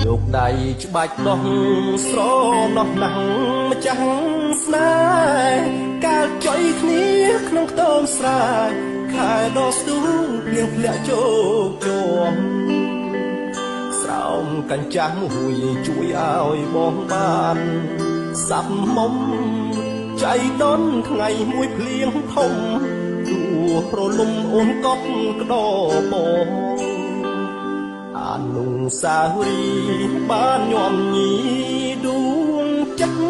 លោកដៃច្បាច់ដោះស្រណោះណាំងម្ចាស់ស្នេហ៍កាលចុយគ្នាក្នុងខ្ទមស្រែខែដោះស្ទូងភ្លៀងធ្លាក់ជោគជាប់ស្រោមកញ្ចាស់មួយជួយឲ្យបងបានសាប់មុំចៃដនថ្ងៃមួយភ្លៀងធំទួប្រលំអូនកប់ក្តោបងអនុសាវរីយ៍បានញោមញីដួងចិត្ត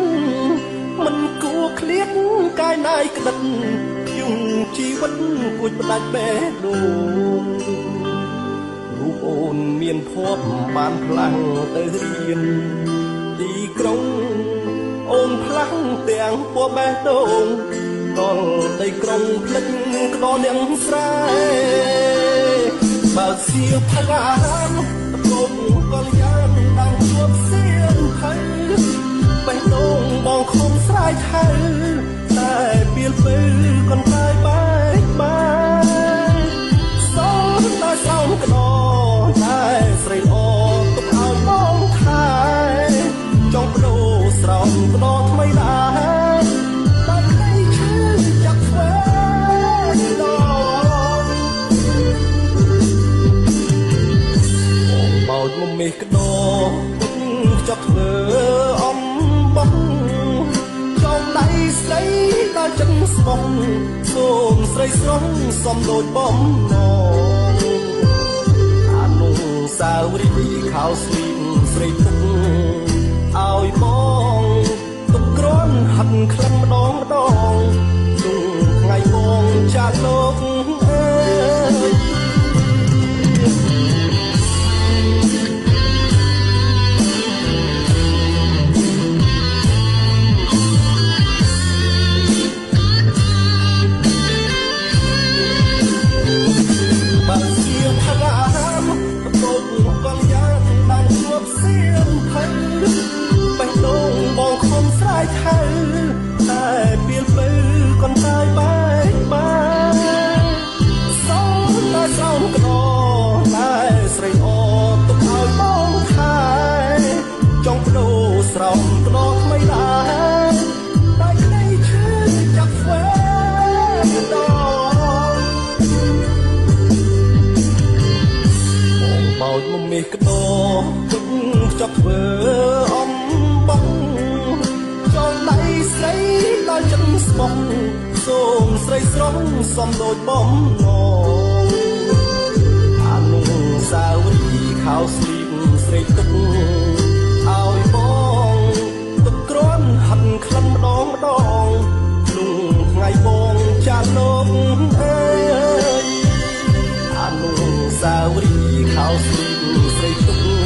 មិនគួរឃ្លាតកាយណាយក្តិតយុងជីវិតគួចផ្ដាច់បេះដូងរូបអូនមានភ័ព្វបានផ្លាំងទៅរៀនទីក្រុងអូនផ្លាំងទាំងពួរបេះដូងដល់ដីក្រុងភ្លេចក្តោនាងស្រែបើសៀវផានតពុំកលយ៉ាងបានជួបសៀវផានបេះដូងបងខំស្រែកហៅតែពេលពេលកន្តែបែកបានសោតតែស្រោមក្តោតែស្រីល្អទុកឲ្យបងខែចង់បដូរស្រោមក្តោថ្មីដែរតែថ្ងៃឈឺចាប់ស្វែងដល់បងបោចមុំមេះក្តោចាប់ធ្វើអំបងចង់ដៃស្រីដល់ចឹងស្បង់សូមស្រីស្រស់សំដូចបំណងអនុសាវរីយ៍ខោស្លីមស្រីទុកឲ្យបងទុកគ្រាន់ហិនក្លិនម្ដងម្ដងទុំថ្ងៃបងចាក់លោកអើយថៅតែពេលពេលកន្តែបែកបានសោតែស្រោមក្តោតែស្រីអទុកឲ្យបងខែចង់បដូរស្រោមក្តោថ្មីដែរតែក្តីឈឺចាប់ស្វែងដល់បងបោចមុំមេះក្តោទុកចាប់ធ្វើអំបងដៃស្រីដល់ចិនស្បង់សូមស្រីស្រស់សំដូចបំណងអនុសាវរីយ៍ខោស្លីមស្រីទុកឲ្យបងទុកគ្រាន់ហិនក្លិនម្ដងម្ដងក្នុងថ្ងៃបងចាក់លោកអើយអនុសាវរីយ៍ខោស្លីមស្រីទុក